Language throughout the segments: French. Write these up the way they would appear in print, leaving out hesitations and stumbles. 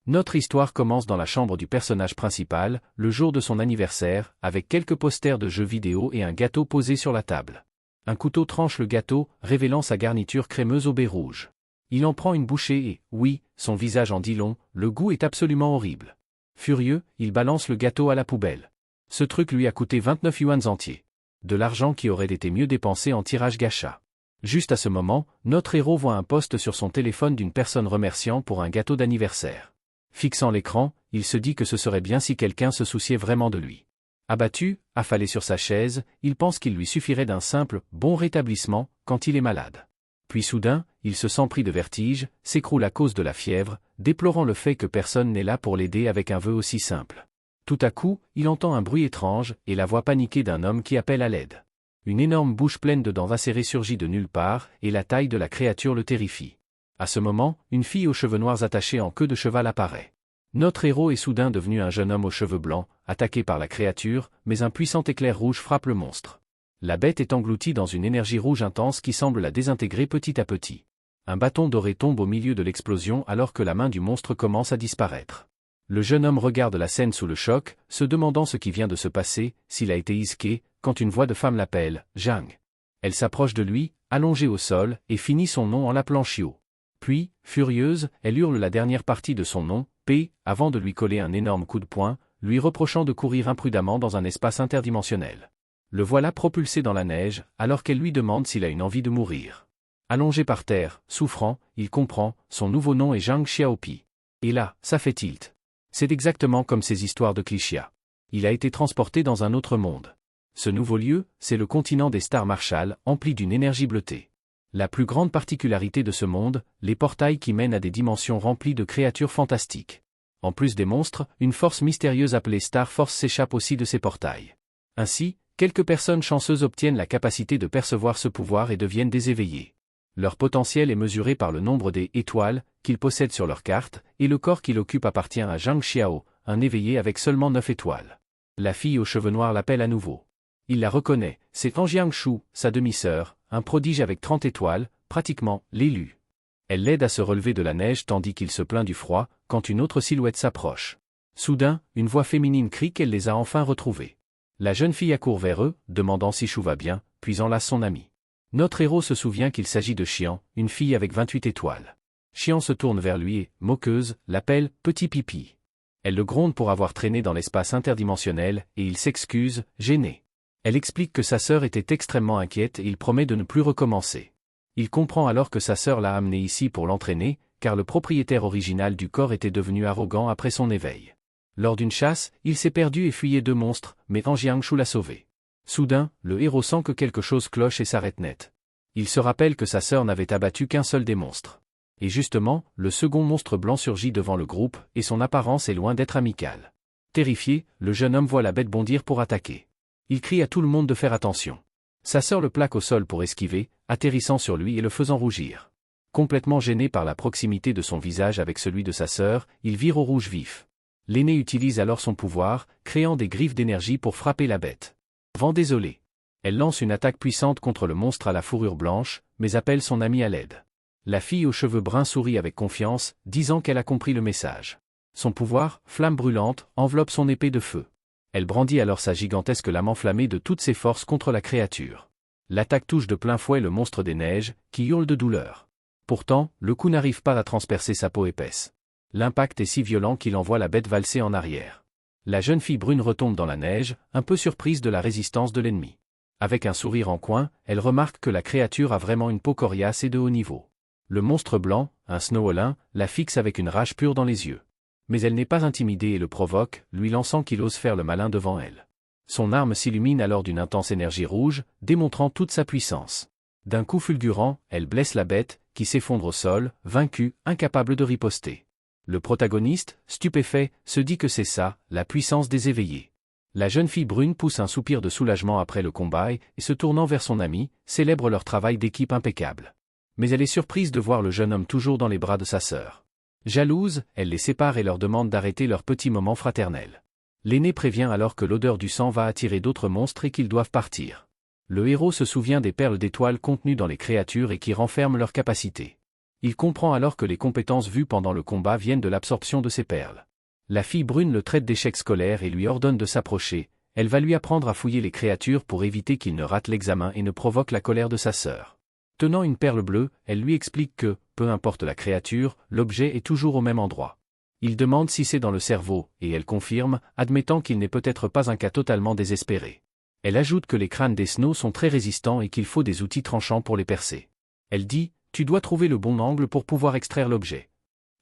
Notre histoire commence dans la chambre du personnage principal, le jour de son anniversaire, avec quelques posters de jeux vidéo et un gâteau posé sur la table. Un couteau tranche le gâteau, révélant sa garniture crémeuse au baies rouge. Il en prend une bouchée et, oui, son visage en dit long, le goût est absolument horrible. Furieux, il balance le gâteau à la poubelle. Ce truc lui a coûté 29 yuans entiers. De l'argent qui aurait été mieux dépensé en tirage gacha. Juste à ce moment, notre héros voit un post sur son téléphone d'une personne remerciant pour un gâteau d'anniversaire. Fixant l'écran, il se dit que ce serait bien si quelqu'un se souciait vraiment de lui. Abattu, affalé sur sa chaise, il pense qu'il lui suffirait d'un simple « bon rétablissement » quand il est malade. Puis soudain, il se sent pris de vertige, s'écroule à cause de la fièvre, déplorant le fait que personne n'est là pour l'aider avec un vœu aussi simple. Tout à coup, il entend un bruit étrange et la voix paniquée d'un homme qui appelle à l'aide. Une énorme bouche pleine de dents acérées surgit de nulle part, et la taille de la créature le terrifie. À ce moment, une fille aux cheveux noirs attachés en queue de cheval apparaît. Notre héros est soudain devenu un jeune homme aux cheveux blancs, attaqué par la créature, mais un puissant éclair rouge frappe le monstre. La bête est engloutie dans une énergie rouge intense qui semble la désintégrer petit à petit. Un bâton doré tombe au milieu de l'explosion alors que la main du monstre commence à disparaître. Le jeune homme regarde la scène sous le choc, se demandant ce qui vient de se passer, s'il a été isqué, quand une voix de femme l'appelle, Zhang. Elle s'approche de lui, allongée au sol, et finit son nom en l'appelant Chiao. Puis, furieuse, elle hurle la dernière partie de son nom, P, avant de lui coller un énorme coup de poing, lui reprochant de courir imprudemment dans un espace interdimensionnel. Le voilà propulsé dans la neige, alors qu'elle lui demande s'il a une envie de mourir. Allongé par terre, souffrant, il comprend, son nouveau nom est Zhang Xiaopi. Et là, ça fait tilt. C'est exactement comme ces histoires de clichés. Il a été transporté dans un autre monde. Ce nouveau lieu, c'est le continent des stars Marshall, empli d'une énergie bleutée. La plus grande particularité de ce monde, les portails qui mènent à des dimensions remplies de créatures fantastiques. En plus des monstres, une force mystérieuse appelée Star Force s'échappe aussi de ces portails. Ainsi, quelques personnes chanceuses obtiennent la capacité de percevoir ce pouvoir et deviennent des éveillés. Leur potentiel est mesuré par le nombre des étoiles qu'ils possèdent sur leur carte, et le corps qu'il occupe appartient à Zhang Xiao, un éveillé avec seulement 9 étoiles. La fille aux cheveux noirs l'appelle à nouveau. Il la reconnaît, c'est Jiangshu, sa demi-sœur, un prodige avec 30 étoiles, pratiquement l'élu. Elle l'aide à se relever de la neige tandis qu'il se plaint du froid, quand une autre silhouette s'approche. Soudain, une voix féminine crie qu'elle les a enfin retrouvés. La jeune fille accourt vers eux, demandant si Chou va bien, puis enlace son ami. Notre héros se souvient qu'il s'agit de Xian, une fille avec 28 étoiles. Xian se tourne vers lui et, moqueuse, l'appelle « Petit Pipi ». Elle le gronde pour avoir traîné dans l'espace interdimensionnel, et il s'excuse, gêné. Elle explique que sa sœur était extrêmement inquiète et il promet de ne plus recommencer. Il comprend alors que sa sœur l'a amené ici pour l'entraîner, car le propriétaire original du corps était devenu arrogant après son éveil. Lors d'une chasse, il s'est perdu et fuyait 2 monstres, mais Jiangshu l'a sauvé. Soudain, le héros sent que quelque chose cloche et s'arrête net. Il se rappelle que sa sœur n'avait abattu qu'un seul des monstres. Et justement, le second monstre blanc surgit devant le groupe, et son apparence est loin d'être amicale. Terrifié, le jeune homme voit la bête bondir pour attaquer. Il crie à tout le monde de faire attention. Sa sœur le plaque au sol pour esquiver, atterrissant sur lui et le faisant rougir. Complètement gêné par la proximité de son visage avec celui de sa sœur, il vire au rouge vif. L'aîné utilise alors son pouvoir, créant des griffes d'énergie pour frapper la bête. Vent désolé. Elle lance une attaque puissante contre le monstre à la fourrure blanche, mais appelle son ami à l'aide. La fille aux cheveux bruns sourit avec confiance, disant qu'elle a compris le message. Son pouvoir, flamme brûlante, enveloppe son épée de feu. Elle brandit alors sa gigantesque lame enflammée de toutes ses forces contre la créature. L'attaque touche de plein fouet le monstre des neiges, qui hurle de douleur. Pourtant, le coup n'arrive pas à transpercer sa peau épaisse. L'impact est si violent qu'il envoie la bête valser en arrière. La jeune fille brune retombe dans la neige, un peu surprise de la résistance de l'ennemi. Avec un sourire en coin, elle remarque que la créature a vraiment une peau coriace et de haut niveau. Le monstre blanc, un Snowolin, la fixe avec une rage pure dans les yeux. Mais elle n'est pas intimidée et le provoque, lui lançant qu'il ose faire le malin devant elle. Son arme s'illumine alors d'une intense énergie rouge, démontrant toute sa puissance. D'un coup fulgurant, elle blesse la bête, qui s'effondre au sol, vaincue, incapable de riposter. Le protagoniste, stupéfait, se dit que c'est ça, la puissance des éveillés. La jeune fille brune pousse un soupir de soulagement après le combat et, se tournant vers son ami, célèbre leur travail d'équipe impeccable. Mais elle est surprise de voir le jeune homme toujours dans les bras de sa sœur. Jalouse, elle les sépare et leur demande d'arrêter leur petit moment fraternel. L'aîné prévient alors que l'odeur du sang va attirer d'autres monstres et qu'ils doivent partir. Le héros se souvient des perles d'étoiles contenues dans les créatures et qui renferment leurs capacités. Il comprend alors que les compétences vues pendant le combat viennent de l'absorption de ses perles. La fille brune le traite d'échec scolaire et lui ordonne de s'approcher. Elle va lui apprendre à fouiller les créatures pour éviter qu'il ne rate l'examen et ne provoque la colère de sa sœur. Tenant une perle bleue, elle lui explique que, peu importe la créature, l'objet est toujours au même endroit. Il demande si c'est dans le cerveau, et elle confirme, admettant qu'il n'est peut-être pas un cas totalement désespéré. Elle ajoute que les crânes des Snow sont très résistants et qu'il faut des outils tranchants pour les percer. Elle dit, « Tu dois trouver le bon angle pour pouvoir extraire l'objet. »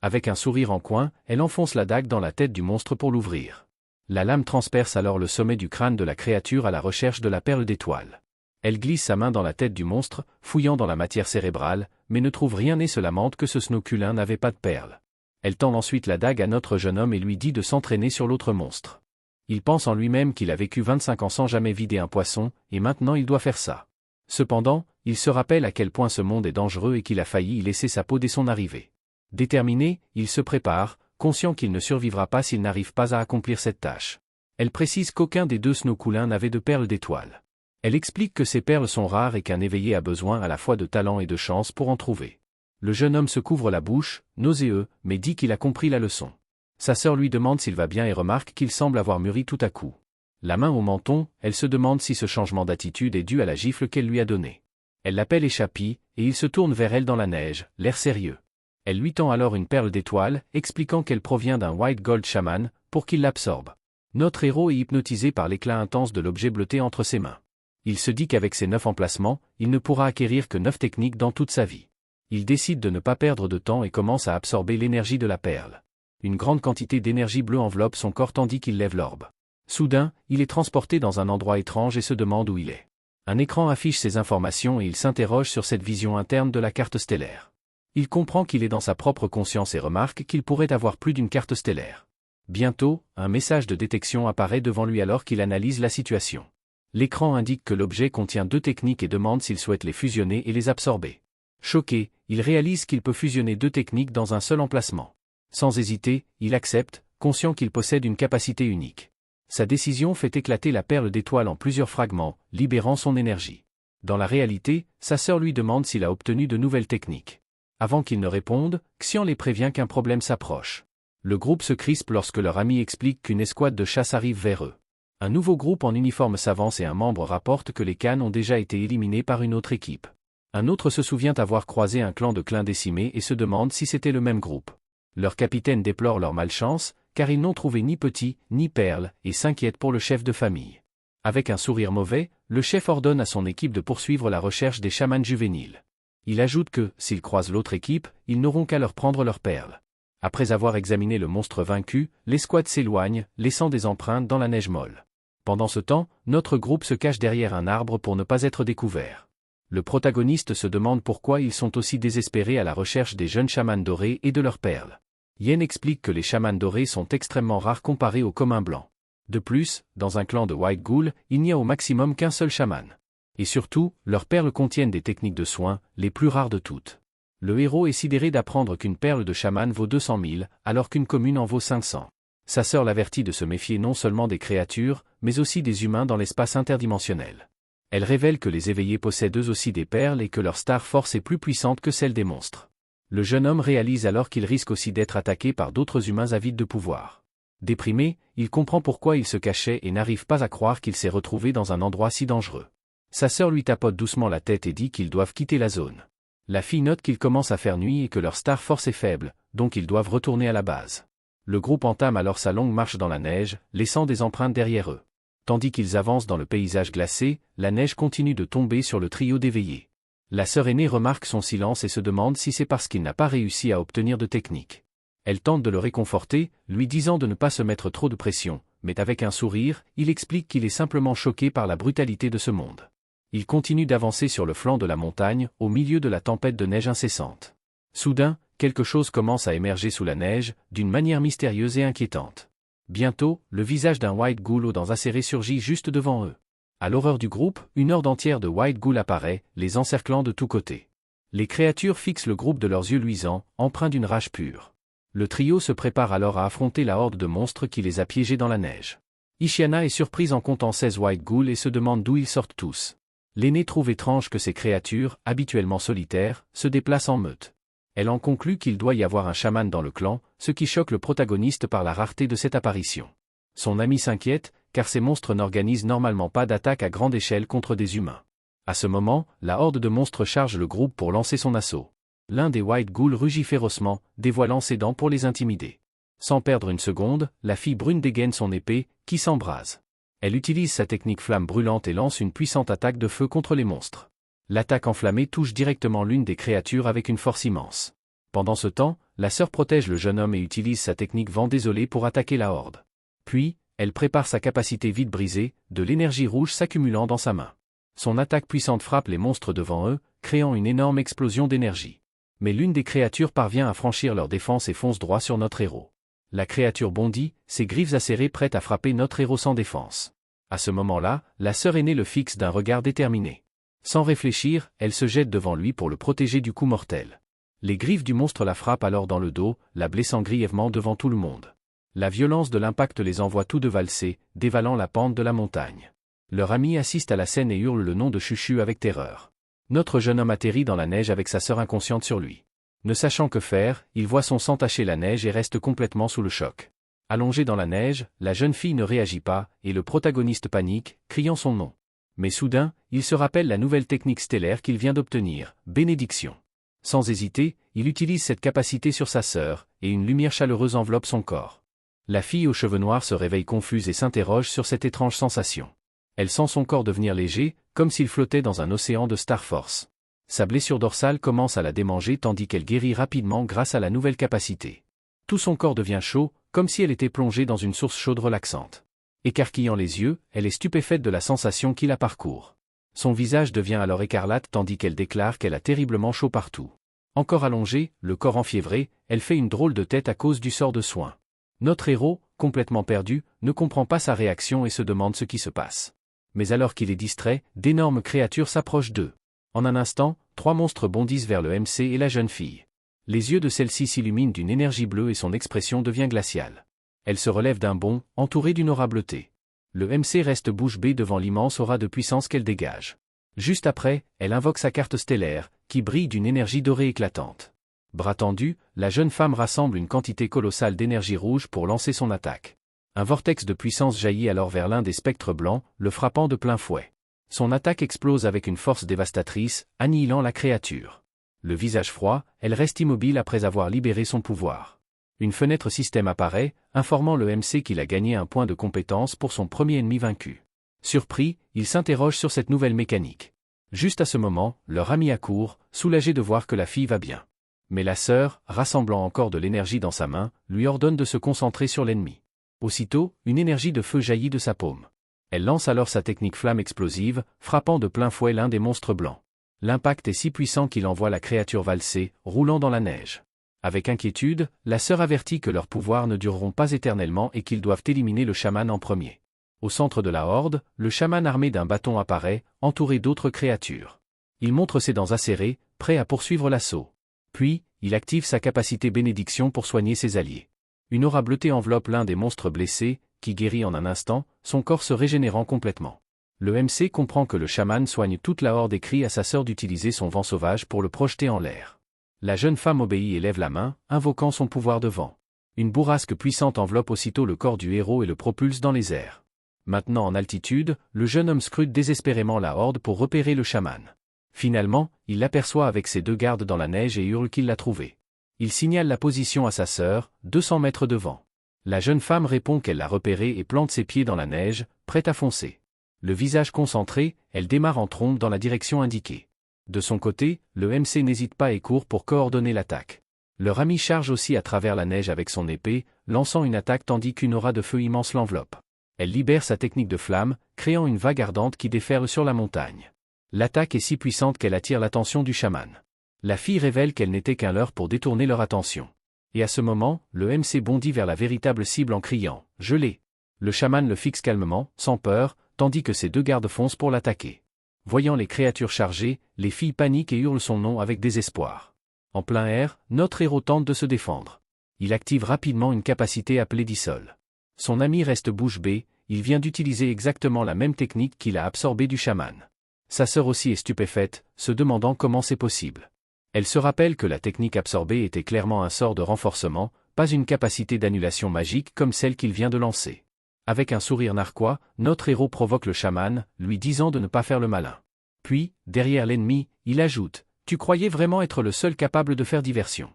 Avec un sourire en coin, elle enfonce la dague dans la tête du monstre pour l'ouvrir. La lame transperce alors le sommet du crâne de la créature à la recherche de la perle d'étoile. Elle glisse sa main dans la tête du monstre, fouillant dans la matière cérébrale, mais ne trouve rien et se lamente que ce snoculin n'avait pas de perle. Elle tend ensuite la dague à notre jeune homme et lui dit de s'entraîner sur l'autre monstre. Il pense en lui-même qu'il a vécu 25 ans sans jamais vider un poisson, et maintenant il doit faire ça. Cependant, il se rappelle à quel point ce monde est dangereux et qu'il a failli y laisser sa peau dès son arrivée. Déterminé, il se prépare, conscient qu'il ne survivra pas s'il n'arrive pas à accomplir cette tâche. Elle précise qu'aucun des deux snoculins n'avait de perles d'étoile. Elle explique que ces perles sont rares et qu'un éveillé a besoin à la fois de talent et de chance pour en trouver. Le jeune homme se couvre la bouche, nauséeux, mais dit qu'il a compris la leçon. Sa sœur lui demande s'il va bien et remarque qu'il semble avoir mûri tout à coup. La main au menton, elle se demande si ce changement d'attitude est dû à la gifle qu'elle lui a donnée. Elle l'appelle Échappie, et il se tourne vers elle dans la neige, l'air sérieux. Elle lui tend alors une perle d'étoile, expliquant qu'elle provient d'un White Gold Shaman, pour qu'il l'absorbe. Notre héros est hypnotisé par l'éclat intense de l'objet bleuté entre ses mains. Il se dit qu'avec ces 9 emplacements, il ne pourra acquérir que 9 techniques dans toute sa vie. Il décide de ne pas perdre de temps et commence à absorber l'énergie de la perle. Une grande quantité d'énergie bleue enveloppe son corps tandis qu'il lève l'orbe. Soudain, il est transporté dans un endroit étrange et se demande où il est. Un écran affiche ses informations et il s'interroge sur cette vision interne de la carte stellaire. Il comprend qu'il est dans sa propre conscience et remarque qu'il pourrait avoir plus d'une carte stellaire. Bientôt, un message de détection apparaît devant lui alors qu'il analyse la situation. L'écran indique que l'objet contient 2 techniques et demande s'il souhaite les fusionner et les absorber. Choqué, il réalise qu'il peut fusionner 2 techniques dans un seul emplacement. Sans hésiter, il accepte, conscient qu'il possède une capacité unique. Sa décision fait éclater la perle d'étoile en plusieurs fragments, libérant son énergie. Dans la réalité, sa sœur lui demande s'il a obtenu de nouvelles techniques. Avant qu'ils ne répondent, Xian les prévient qu'un problème s'approche. Le groupe se crispe lorsque leur ami explique qu'une escouade de chasse arrive vers eux. Un nouveau groupe en uniforme s'avance et un membre rapporte que les Khan ont déjà été éliminés par une autre équipe. Un autre se souvient avoir croisé un clan de Clins décimés et se demande si c'était le même groupe. Leur capitaine déplore leur malchance, car ils n'ont trouvé ni petit, ni perle, et s'inquiète pour le chef de famille. Avec un sourire mauvais, le chef ordonne à son équipe de poursuivre la recherche des chamans juvéniles. Il ajoute que, s'ils croisent l'autre équipe, ils n'auront qu'à leur prendre leurs perles. Après avoir examiné le monstre vaincu, l'escouade s'éloigne, laissant des empreintes dans la neige molle. Pendant ce temps, notre groupe se cache derrière un arbre pour ne pas être découvert. Le protagoniste se demande pourquoi ils sont aussi désespérés à la recherche des jeunes chamans dorés et de leurs perles. Yen explique que les chamans dorés sont extrêmement rares comparés aux communs blancs. De plus, dans un clan de White Ghoul, il n'y a au maximum qu'un seul chaman. Et surtout, leurs perles contiennent des techniques de soins, les plus rares de toutes. Le héros est sidéré d'apprendre qu'une perle de chaman vaut 200 000, alors qu'une commune en vaut 500. Sa sœur l'avertit de se méfier non seulement des créatures, mais aussi des humains dans l'espace interdimensionnel. Elle révèle que les éveillés possèdent eux aussi des perles et que leur star force est plus puissante que celle des monstres. Le jeune homme réalise alors qu'il risque aussi d'être attaqué par d'autres humains avides de pouvoir. Déprimé, il comprend pourquoi il se cachait et n'arrive pas à croire qu'il s'est retrouvé dans un endroit si dangereux. Sa sœur lui tapote doucement la tête et dit qu'ils doivent quitter la zone. La fille note qu'il commence à faire nuit et que leur star force est faible, donc ils doivent retourner à la base. Le groupe entame alors sa longue marche dans la neige, laissant des empreintes derrière eux. Tandis qu'ils avancent dans le paysage glacé, la neige continue de tomber sur le trio d'éveillés. La sœur aînée remarque son silence et se demande si c'est parce qu'il n'a pas réussi à obtenir de technique. Elle tente de le réconforter, lui disant de ne pas se mettre trop de pression, mais avec un sourire, il explique qu'il est simplement choqué par la brutalité de ce monde. Il continue d'avancer sur le flanc de la montagne, au milieu de la tempête de neige incessante. Soudain, quelque chose commence à émerger sous la neige, d'une manière mystérieuse et inquiétante. Bientôt, le visage d'un White Ghoul aux dents acérées surgit juste devant eux. À l'horreur du groupe, une horde entière de White Ghoul apparaît, les encerclant de tous côtés. Les créatures fixent le groupe de leurs yeux luisants, empreints d'une rage pure. Le trio se prépare alors à affronter la horde de monstres qui les a piégés dans la neige. Ishiana est surprise en comptant 16 White Ghoul et se demande d'où ils sortent tous. L'aîné trouve étrange que ces créatures, habituellement solitaires, se déplacent en meute. Elle en conclut qu'il doit y avoir un chaman dans le clan, ce qui choque le protagoniste par la rareté de cette apparition. Son ami s'inquiète, car ces monstres n'organisent normalement pas d'attaque à grande échelle contre des humains. À ce moment, la horde de monstres charge le groupe pour lancer son assaut. L'un des White Ghouls rugit férocement, dévoilant ses dents pour les intimider. Sans perdre une seconde, la fille brune dégaine son épée, qui s'embrase. Elle utilise sa technique flamme brûlante et lance une puissante attaque de feu contre les monstres. L'attaque enflammée touche directement l'une des créatures avec une force immense. Pendant ce temps, la sœur protège le jeune homme et utilise sa technique vent désolé pour attaquer la horde. Puis, elle prépare sa capacité vide brisée, de l'énergie rouge s'accumulant dans sa main. Son attaque puissante frappe les monstres devant eux, créant une énorme explosion d'énergie. Mais l'une des créatures parvient à franchir leur défense et fonce droit sur notre héros. La créature bondit, ses griffes acérées prêtes à frapper notre héros sans défense. À ce moment-là, la sœur aînée le fixe d'un regard déterminé. Sans réfléchir, elle se jette devant lui pour le protéger du coup mortel. Les griffes du monstre la frappent alors dans le dos, la blessant grièvement devant tout le monde. La violence de l'impact les envoie tous deux valser, dévalant la pente de la montagne. Leur ami assiste à la scène et hurle le nom de Chuchu avec terreur. Notre jeune homme atterrit dans la neige avec sa sœur inconsciente sur lui. Ne sachant que faire, il voit son sang tacher la neige et reste complètement sous le choc. Allongée dans la neige, la jeune fille ne réagit pas, et le protagoniste panique, criant son nom. Mais soudain, il se rappelle la nouvelle technique stellaire qu'il vient d'obtenir, bénédiction. Sans hésiter, il utilise cette capacité sur sa sœur, et une lumière chaleureuse enveloppe son corps. La fille aux cheveux noirs se réveille confuse et s'interroge sur cette étrange sensation. Elle sent son corps devenir léger, comme s'il flottait dans un océan de Star Force. Sa blessure dorsale commence à la démanger tandis qu'elle guérit rapidement grâce à la nouvelle capacité. Tout son corps devient chaud, comme si elle était plongée dans une source chaude relaxante. Écarquillant les yeux, elle est stupéfaite de la sensation qui la parcourt. Son visage devient alors écarlate tandis qu'elle déclare qu'elle a terriblement chaud partout. Encore allongée, le corps enfiévré, elle fait une drôle de tête à cause du sort de soin. Notre héros, complètement perdu, ne comprend pas sa réaction et se demande ce qui se passe. Mais alors qu'il est distrait, d'énormes créatures s'approchent d'eux. En un instant, 3 monstres bondissent vers le MC et la jeune fille. Les yeux de celle-ci s'illuminent d'une énergie bleue et son expression devient glaciale. Elle se relève d'un bond, entourée d'une aura bleutée. Le MC reste bouche bée devant l'immense aura de puissance qu'elle dégage. Juste après, elle invoque sa carte stellaire, qui brille d'une énergie dorée éclatante. Bras tendus, la jeune femme rassemble une quantité colossale d'énergie rouge pour lancer son attaque. Un vortex de puissance jaillit alors vers l'un des spectres blancs, le frappant de plein fouet. Son attaque explose avec une force dévastatrice, annihilant la créature. Le visage froid, elle reste immobile après avoir libéré son pouvoir. Une fenêtre système apparaît, informant le MC qu'il a gagné un point de compétence pour son premier ennemi vaincu. Surpris, il s'interroge sur cette nouvelle mécanique. Juste à ce moment, leur ami accourt, soulagé de voir que la fille va bien. Mais la sœur, rassemblant encore de l'énergie dans sa main, lui ordonne de se concentrer sur l'ennemi. Aussitôt, une énergie de feu jaillit de sa paume. Elle lance alors sa technique flamme explosive, frappant de plein fouet l'un des monstres blancs. L'impact est si puissant qu'il envoie la créature valser, roulant dans la neige. Avec inquiétude, la sœur avertit que leurs pouvoirs ne dureront pas éternellement et qu'ils doivent éliminer le chaman en premier. Au centre de la horde, le chaman armé d'un bâton apparaît, entouré d'autres créatures. Il montre ses dents acérées, prêt à poursuivre l'assaut. Puis, il active sa capacité bénédiction pour soigner ses alliés. Une aura bleutée enveloppe l'un des monstres blessés, qui guérit en un instant, son corps se régénérant complètement. Le MC comprend que le chaman soigne toute la horde et crie à sa sœur d'utiliser son vent sauvage pour le projeter en l'air. La jeune femme obéit et lève la main, invoquant son pouvoir de vent. Une bourrasque puissante enveloppe aussitôt le corps du héros et le propulse dans les airs. Maintenant en altitude, le jeune homme scrute désespérément la horde pour repérer le chaman. Finalement, il l'aperçoit avec ses 2 gardes dans la neige et hurle qu'il l'a trouvé. Il signale la position à sa sœur, 200 mètres devant. La jeune femme répond qu'elle l'a repéré et plante ses pieds dans la neige, prête à foncer. Le visage concentré, elle démarre en trombe dans la direction indiquée. De son côté, le MC n'hésite pas et court pour coordonner l'attaque. Leur ami charge aussi à travers la neige avec son épée, lançant une attaque tandis qu'une aura de feu immense l'enveloppe. Elle libère sa technique de flamme, créant une vague ardente qui déferle sur la montagne. L'attaque est si puissante qu'elle attire l'attention du chaman. La fille révèle qu'elle n'était qu'un leurre pour détourner leur attention. Et à ce moment, le MC bondit vers la véritable cible en criant « Je l'ai !». Le chaman le fixe calmement, sans peur, tandis que ses 2 gardes foncent pour l'attaquer. Voyant les créatures chargées, les filles paniquent et hurlent son nom avec désespoir. En plein air, notre héros tente de se défendre. Il active rapidement une capacité appelée Dissol. Son ami reste bouche bée, il vient d'utiliser exactement la même technique qu'il a absorbée du chaman. Sa sœur aussi est stupéfaite, se demandant comment c'est possible. Elle se rappelle que la technique absorbée était clairement un sort de renforcement, pas une capacité d'annulation magique comme celle qu'il vient de lancer. Avec un sourire narquois, notre héros provoque le chaman, lui disant de ne pas faire le malin. Puis, derrière l'ennemi, il ajoute « Tu croyais vraiment être le seul capable de faire diversion ».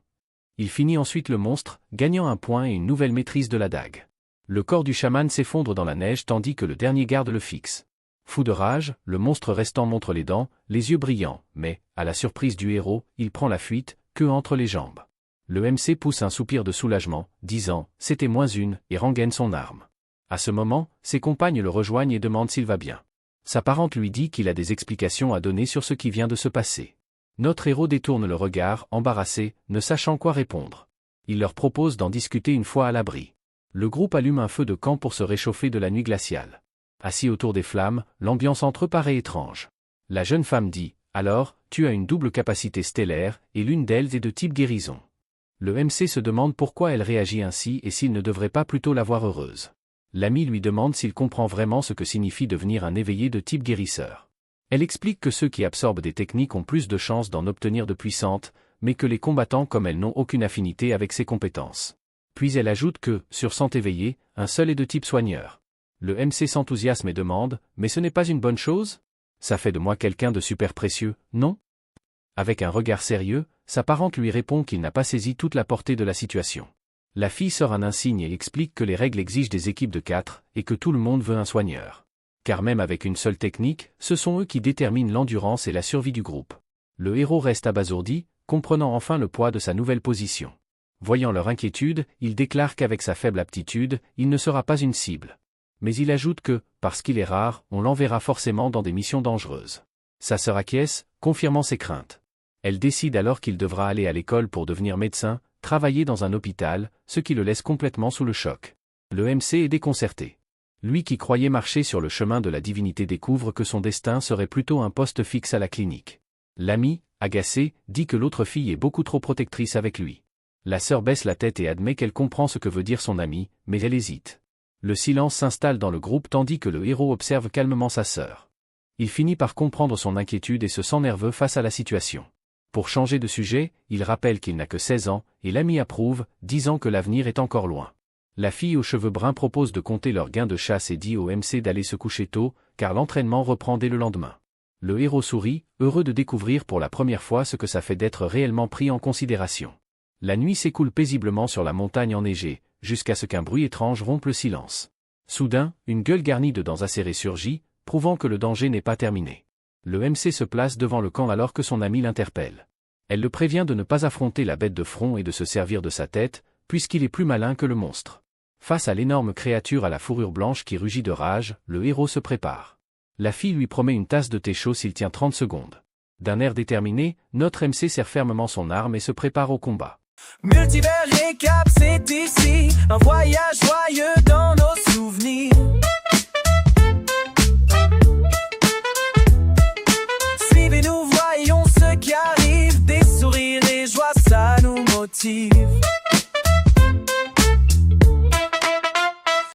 Il finit ensuite le monstre, gagnant un point et une nouvelle maîtrise de la dague. Le corps du chaman s'effondre dans la neige tandis que le dernier garde le fixe. Fou de rage, le monstre restant montre les dents, les yeux brillants, mais, à la surprise du héros, il prend la fuite, queue entre les jambes. Le MC pousse un soupir de soulagement, disant « C'était moins une » et rengaine son arme. À ce moment, ses compagnes le rejoignent et demandent s'il va bien. Sa parente lui dit qu'il a des explications à donner sur ce qui vient de se passer. Notre héros détourne le regard, embarrassé, ne sachant quoi répondre. Il leur propose d'en discuter une fois à l'abri. Le groupe allume un feu de camp pour se réchauffer de la nuit glaciale. Assis autour des flammes, l'ambiance entre eux paraît étrange. La jeune femme dit « Alors, tu as une double capacité stellaire, et l'une d'elles est de type guérison. » Le MC se demande pourquoi elle réagit ainsi et s'il ne devrait pas plutôt la voir heureuse. L'ami lui demande s'il comprend vraiment ce que signifie devenir un éveillé de type guérisseur. Elle explique que ceux qui absorbent des techniques ont plus de chances d'en obtenir de puissantes, mais que les combattants comme elle n'ont aucune affinité avec ces compétences. Puis elle ajoute que, sur 100 éveillés, un seul est de type soigneur. Le MC s'enthousiasme et demande « Mais ce n'est pas une bonne chose ? Ça fait de moi quelqu'un de super précieux, non ?» Avec un regard sérieux, sa parente lui répond qu'il n'a pas saisi toute la portée de la situation. La fille sort un insigne et explique que les règles exigent des équipes de 4, et que tout le monde veut un soigneur. Car même avec une seule technique, ce sont eux qui déterminent l'endurance et la survie du groupe. Le héros reste abasourdi, comprenant enfin le poids de sa nouvelle position. Voyant leur inquiétude, il déclare qu'avec sa faible aptitude, il ne sera pas une cible. Mais il ajoute que, parce qu'il est rare, on l'enverra forcément dans des missions dangereuses. Sa sœur acquiesce, confirmant ses craintes. Elle décide alors qu'il devra aller à l'école pour devenir médecin, travailler dans un hôpital, ce qui le laisse complètement sous le choc. Le MC est déconcerté. Lui qui croyait marcher sur le chemin de la divinité découvre que son destin serait plutôt un poste fixe à la clinique. L'ami, agacé, dit que l'autre fille est beaucoup trop protectrice avec lui. La sœur baisse la tête et admet qu'elle comprend ce que veut dire son ami, mais elle hésite. Le silence s'installe dans le groupe tandis que le héros observe calmement sa sœur. Il finit par comprendre son inquiétude et se sent nerveux face à la situation. Pour changer de sujet, il rappelle qu'il n'a que 16 ans, et l'ami approuve, disant que l'avenir est encore loin. La fille aux cheveux bruns propose de compter leurs gains de chasse et dit au MC d'aller se coucher tôt, car l'entraînement reprend dès le lendemain. Le héros sourit, heureux de découvrir pour la première fois ce que ça fait d'être réellement pris en considération. La nuit s'écoule paisiblement sur la montagne enneigée, jusqu'à ce qu'un bruit étrange rompe le silence. Soudain, une gueule garnie de dents acérées surgit, prouvant que le danger n'est pas terminé. Le MC se place devant le camp alors que son ami l'interpelle. Elle le prévient de ne pas affronter la bête de front et de se servir de sa tête, puisqu'il est plus malin que le monstre. Face à l'énorme créature à la fourrure blanche qui rugit de rage, le héros se prépare. La fille lui promet une tasse de thé chaud s'il tient 30 secondes. D'un air déterminé, notre MC serre fermement son arme et se prépare au combat. Multivers récap, c'est ici, un voyage